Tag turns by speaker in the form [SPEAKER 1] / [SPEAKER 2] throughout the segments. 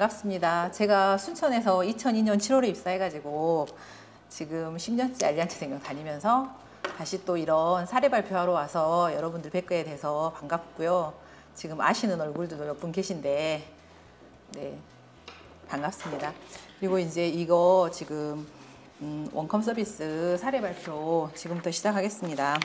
[SPEAKER 1] 반갑습니다. 제가 순천에서 2002년 7월에 입사해가지고 지금 10년째 알리안츠 생명 다니면서 다시 또 이런 사례 발표하러 와서 여러분들 뵙게 돼서 반갑고요. 지금 아시는 얼굴들도 몇 분 계신데 네, 반갑습니다. 그리고 이제 이거 지금 원컴 서비스 사례 발표 지금부터 시작하겠습니다.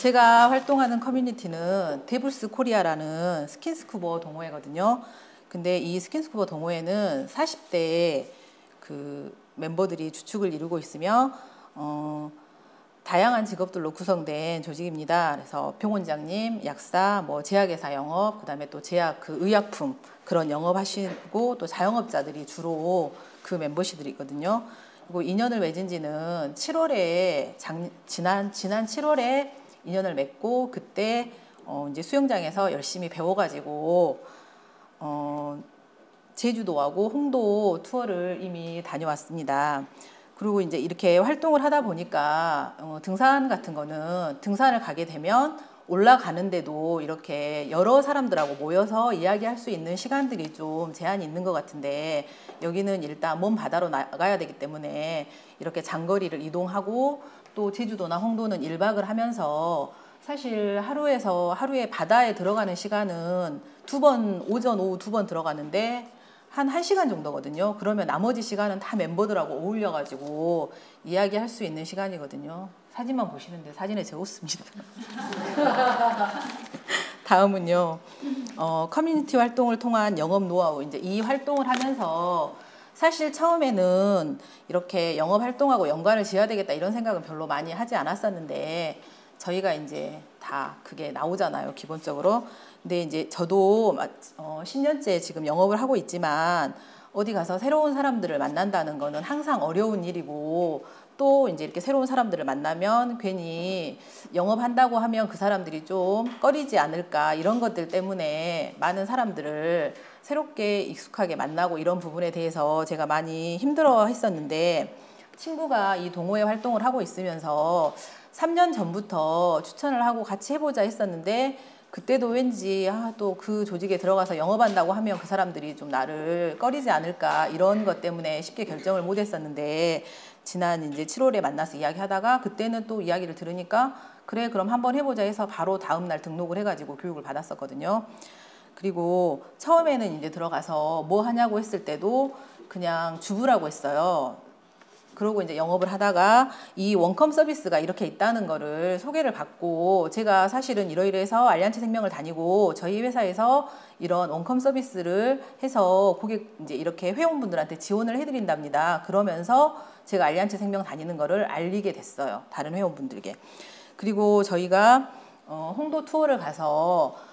[SPEAKER 1] 제가 활동하는 커뮤니티는 데블스 코리아라는 스킨스쿠버 동호회거든요. 근데 이 스킨스쿠버 동호회는 40대 그 멤버들이 주축을 이루고 있으며 다양한 직업들로 구성된 조직입니다. 그래서 병원장님, 약사, 뭐 제약회사 영업, 그다음에 또 제약 그 의약품 그런 영업 하시고 또 자영업자들이 주로 그 멤버시들이거든요. 그리고 인연을 맺은 지는 7월에 지난 7월에 인연을 맺고 그때 이제 수영장에서 열심히 배워가지고 제주도하고 홍도 투어를 이미 다녀왔습니다. 그리고 이제 이렇게 활동을 하다 보니까 등산 같은 거는 등산을 가게 되면 올라가는데도 이렇게 여러 사람들하고 모여서 이야기할 수 있는 시간들이 좀 제한이 있는 것 같은데 여기는 일단 먼 바다로 나가야 되기 때문에 이렇게 장거리를 이동하고 또 제주도나 홍도는 1박을 하면서 사실 하루에 바다에 들어가는 시간은 오전, 오후 2번 들어가는데 한 1시간 정도거든요. 그러면 나머지 시간은 다 멤버들하고 어울려가지고 이야기할 수 있는 시간이거든요. 사진만 보시는데 사진에 제 웃습니다. 다음은요. 커뮤니티 활동을 통한 영업 노하우. 이제 이 활동을 하면서 사실 처음에는 이렇게 영업 활동하고 연관을 지어야 되겠다 이런 생각은 별로 많이 하지 않았었는데 저희가 이제 다 그게 나오잖아요, 기본적으로. 근데 이제 저도 10년째 지금 영업을 하고 있지만 어디 가서 새로운 사람들을 만난다는 거는 항상 어려운 일이고 또 이제 이렇게 새로운 사람들을 만나면 괜히 영업한다고 하면 그 사람들이 좀 꺼리지 않을까 이런 것들 때문에 많은 사람들을 새롭게 익숙하게 만나고 이런 부분에 대해서 제가 많이 힘들어 했었는데 친구가 이 동호회 활동을 하고 있으면서 3년 전부터 추천을 하고 같이 해보자 했었는데 그때도 왠지 또 그 조직에 들어가서 영업한다고 하면 그 사람들이 좀 나를 꺼리지 않을까 이런 것 때문에 쉽게 결정을 못 했었는데 지난 이제 7월에 만나서 이야기하다가 그때는 또 이야기를 들으니까 그래 그럼 한번 해보자 해서 바로 다음 날 등록을 해가지고 교육을 받았었거든요. 그리고 처음에는 이제 들어가서 뭐 하냐고 했을 때도 그냥 주부라고 했어요. 그러고 이제 영업을 하다가 이 원컴 서비스가 이렇게 있다는 거를 소개를 받고 제가 사실은 이러이러해서 알리안츠 생명을 다니고 저희 회사에서 이런 원컴 서비스를 해서 고객 이제 이렇게 회원분들한테 지원을 해드린답니다. 그러면서 제가 알리안츠 생명 다니는 거를 알리게 됐어요. 다른 회원분들에게. 그리고 저희가 홍도 투어를 가서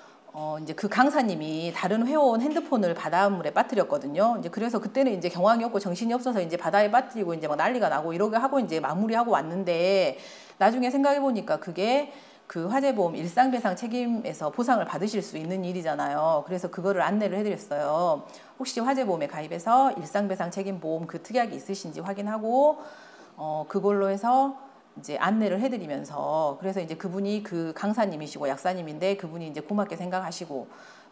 [SPEAKER 1] 이제 그 강사님이 다른 회원 핸드폰을 바닷물에 빠뜨렸거든요. 이제 그래서 그때는 이제 경황이 없고 정신이 없어서 이제 바다에 빠뜨리고 이제 막 난리가 나고 이러게 하고 이제 마무리하고 왔는데 나중에 생각해 보니까 그게 그 화재보험 일상배상 책임에서 보상을 받으실 수 있는 일이잖아요. 그래서 그거를 안내를 해드렸어요. 혹시 화재보험에 가입해서 일상배상 책임보험 그 특약이 있으신지 확인하고 그걸로 해서 이제 안내를 해드리면서 그래서 이제 그분이 그 강사님이시고 약사님인데 그분이 이제 고맙게 생각하시고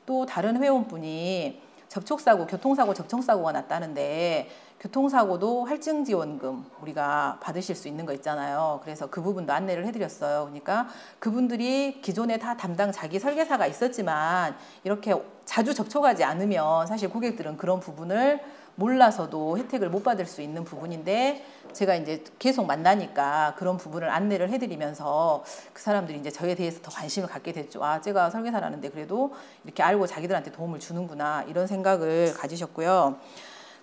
[SPEAKER 1] 또 다른 회원분이 교통사고 접촉사고가 났다는데 교통사고도 할증지원금 우리가 받으실 수 있는 거 있잖아요. 그래서 그 부분도 안내를 해드렸어요. 그러니까 그분들이 기존에 다 담당 자기 설계사가 있었지만 이렇게 자주 접촉하지 않으면 사실 고객들은 그런 부분을 몰라서도 혜택을 못 받을 수 있는 부분인데 제가 이제 계속 만나니까 그런 부분을 안내를 해드리면서 그 사람들이 이제 저에 대해서 더 관심을 갖게 됐죠. 제가 설계사라는데 그래도 이렇게 알고 자기들한테 도움을 주는구나 이런 생각을 가지셨고요.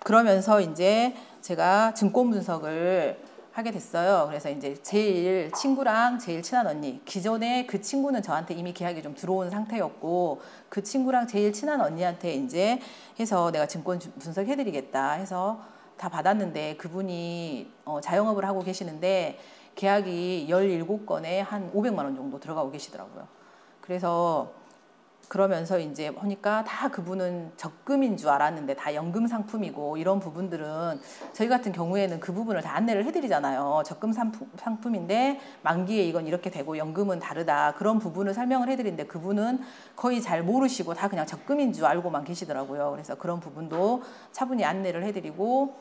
[SPEAKER 1] 그러면서 이제 제가 증권 분석을 하게 됐어요. 그래서 이제 제일 친구랑 제일 친한 언니, 기존에 그 친구는 저한테 이미 계약이 좀 들어온 상태였고 그 친구랑 제일 친한 언니한테 이제 해서 내가 증권 분석해드리겠다 해서 다 받았는데 그분이 자영업을 하고 계시는데 계약이 17건에 한 500만 원 정도 들어가고 계시더라고요. 그래서 그러면서 이제 보니까 다 그분은 적금인 줄 알았는데 다 연금 상품이고 이런 부분들은 저희 같은 경우에는 그 부분을 다 안내를 해드리잖아요. 적금 상품인데 만기에 이건 이렇게 되고 연금은 다르다. 그런 부분을 설명을 해드리는데 그분은 거의 잘 모르시고 다 그냥 적금인 줄 알고만 계시더라고요. 그래서 그런 부분도 차분히 안내를 해드리고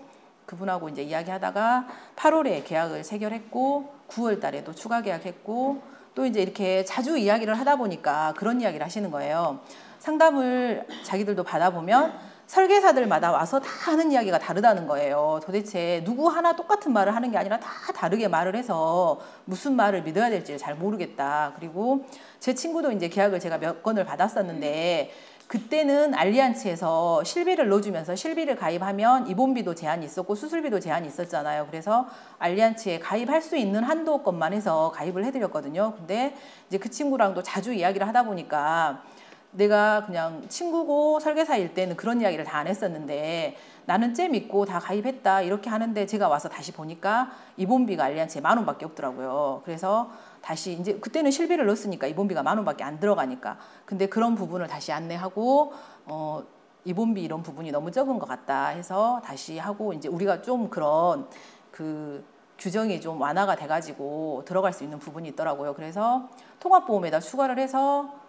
[SPEAKER 1] 그분하고 이제 이야기하다가 8월에 계약을 체결했고 9월 달에도 추가 계약했고 또 이제 이렇게 자주 이야기를 하다 보니까 그런 이야기를 하시는 거예요. 상담을 자기들도 받아보면 설계사들마다 와서 다 하는 이야기가 다르다는 거예요. 도대체 누구 하나 똑같은 말을 하는 게 아니라 다 다르게 말을 해서 무슨 말을 믿어야 될지 잘 모르겠다. 그리고 제 친구도 이제 계약을 제가 몇 건을 받았었는데 그때는 알리안츠에서 실비를 넣어주면서 실비를 가입하면 입원비도 제한이 있었고 수술비도 제한이 있었잖아요. 그래서 알리안츠에 가입할 수 있는 한도 것만 해서 가입을 해드렸거든요. 근데 이제 그 친구랑도 자주 이야기를 하다 보니까 내가 그냥 친구고 설계사일 때는 그런 이야기를 다 안 했었는데 나는 쟤 믿고 다 가입했다 이렇게 하는데 제가 와서 다시 보니까 입원비가 알리안츠에 10,000원밖에 없더라고요. 그래서 다시 이제 그때는 실비를 넣었으니까 입원비가 10,000원밖에 안 들어가니까 근데 그런 부분을 다시 안내하고 입원비 이런 부분이 너무 적은 것 같다 해서 다시 하고 이제 우리가 좀 그런 그 규정이 좀 완화가 돼가지고 들어갈 수 있는 부분이 있더라고요. 그래서 통합보험에다 추가를 해서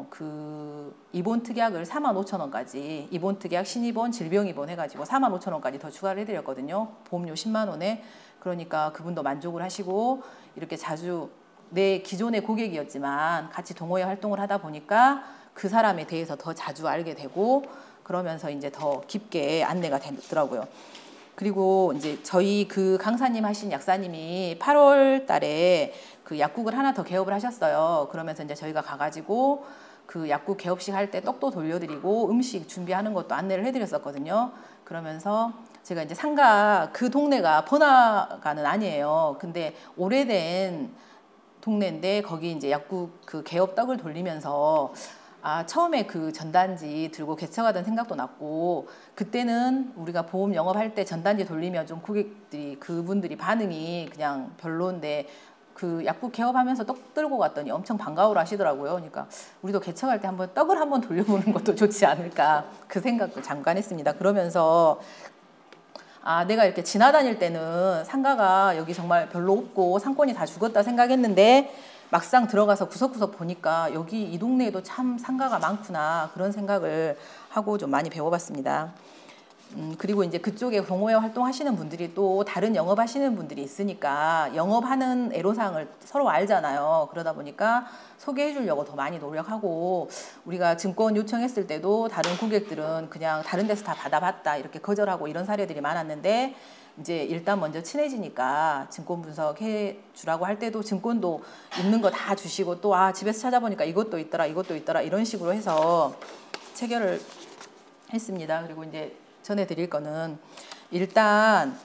[SPEAKER 1] 그 입원 특약을 45,000원까지 입원 특약 신입원 질병입원 해가지고 45,000원까지 더 추가를 해드렸거든요. 보험료 10만 원에. 그러니까 그분도 만족을 하시고 이렇게 자주 내 기존의 고객이었지만 같이 동호회 활동을 하다 보니까 그 사람에 대해서 더 자주 알게 되고 그러면서 이제 더 깊게 안내가 되더라고요. 그리고 이제 저희 그 강사님 하신 약사님이 8월 달에 그 약국을 하나 더 개업을 하셨어요. 그러면서 이제 저희가 가가지고 그 약국 개업식 할 때 떡도 돌려드리고 음식 준비하는 것도 안내를 해드렸었거든요. 그러면서 제가 이제 상가 그 동네가 번화가는 아니에요. 근데 오래된 동네인데 거기 이제 약국 그 개업 떡을 돌리면서 처음에 그 전단지 들고 개척하던 생각도 났고 그때는 우리가 보험 영업할 때 전단지 돌리면 좀 고객들이 그분들이 반응이 그냥 별로인데 그 약국 개업하면서 떡 들고 갔더니 엄청 반가워라 하시더라고요. 그러니까 우리도 개척할 때 한번 떡을 한번 돌려보는 것도 좋지 않을까 그 생각도 잠깐 했습니다. 그러면서 내가 이렇게 지나다닐 때는 상가가 여기 정말 별로 없고 상권이 다 죽었다 생각했는데 막상 들어가서 구석구석 보니까 여기 이 동네에도 참 상가가 많구나 그런 생각을 하고 좀 많이 배워봤습니다. 그리고 이제 그쪽에 동호회 활동하시는 분들이 또 다른 영업하시는 분들이 있으니까 영업하는 애로사항을 서로 알잖아요. 그러다 보니까 소개해 주려고 더 많이 노력하고 우리가 증권 요청했을 때도 다른 고객들은 그냥 다른 데서 다 받아봤다 이렇게 거절하고 이런 사례들이 많았는데 이제 일단 먼저 친해지니까 증권 분석해 주라고 할 때도 증권도 있는 거 다 주시고 또 집에서 찾아보니까 이것도 있더라 이런 식으로 해서 체결을 했습니다. 그리고 이제 전해드릴 거는 일단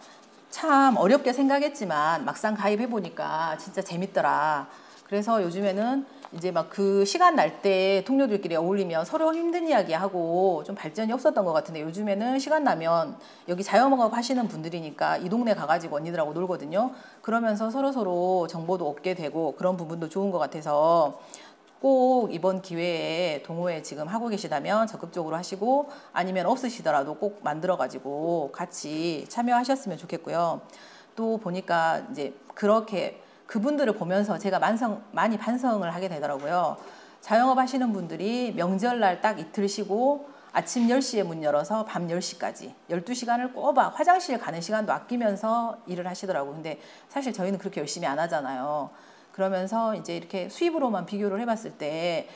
[SPEAKER 1] 참 어렵게 생각했지만 막상 가입해 보니까 진짜 재밌더라. 그래서 요즘에는 이제 막 그 시간 날 때 동료들끼리 어울리면 서로 힘든 이야기하고 좀 발전이 없었던 것 같은데 요즘에는 시간 나면 여기 자영업 하시는 분들이니까 이 동네 가가지고 언니들하고 놀거든요. 그러면서 서로 정보도 얻게 되고 그런 부분도 좋은 것 같아서 꼭 이번 기회에 동호회 지금 하고 계시다면 적극적으로 하시고 아니면 없으시더라도 꼭 만들어가지고 같이 참여하셨으면 좋겠고요. 또 보니까 이제 그렇게 그분들을 보면서 제가 많이 반성을 하게 되더라고요. 자영업 하시는 분들이 명절날 딱 이틀 쉬고 아침 10시에 문 열어서 밤 10시까지 12시간을 꼬박 화장실 가는 시간도 아끼면서 일을 하시더라고요. 근데 사실 저희는 그렇게 열심히 안 하잖아요. 그러면서 이제 이렇게 수입으로만 비교를 해봤을 때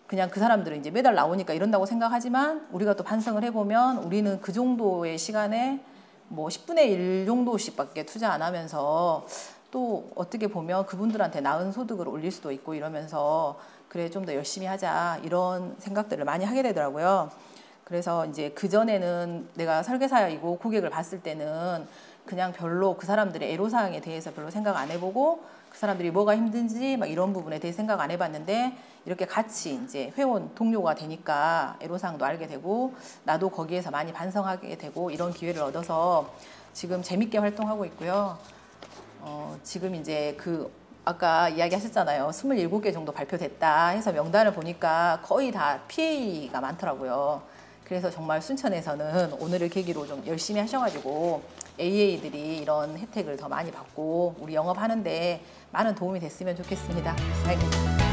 [SPEAKER 1] 그냥 그 사람들은 이제 매달 나오니까 이런다고 생각하지만 우리가 또 반성을 해보면 우리는 그 정도의 시간에 뭐 10분의 1 정도씩밖에 투자 안 하면서 또 어떻게 보면 그분들한테 나은 소득을 올릴 수도 있고 이러면서 그래 좀 더 열심히 하자 이런 생각들을 많이 하게 되더라고요. 그래서 이제 그전에는 내가 설계사이고 고객을 봤을 때는 그냥 별로 그 사람들의 애로사항에 대해서 별로 생각 안 해보고 그 사람들이 뭐가 힘든지 막 이런 부분에 대해 생각 안 해봤는데 이렇게 같이 이제 회원 동료가 되니까 애로사항도 알게 되고 나도 거기에서 많이 반성하게 되고 이런 기회를 얻어서 지금 재밌게 활동하고 있고요. 지금 이제 그 아까 이야기하셨잖아요. 27개 정도 발표됐다 해서 명단을 보니까 거의 다 PA가 많더라고요. 그래서 정말 순천에서는 오늘을 계기로 좀 열심히 하셔가지고 AA들이 이런 혜택을 더 많이 받고 우리 영업하는데 많은 도움이 됐으면 좋겠습니다. 이상입니다.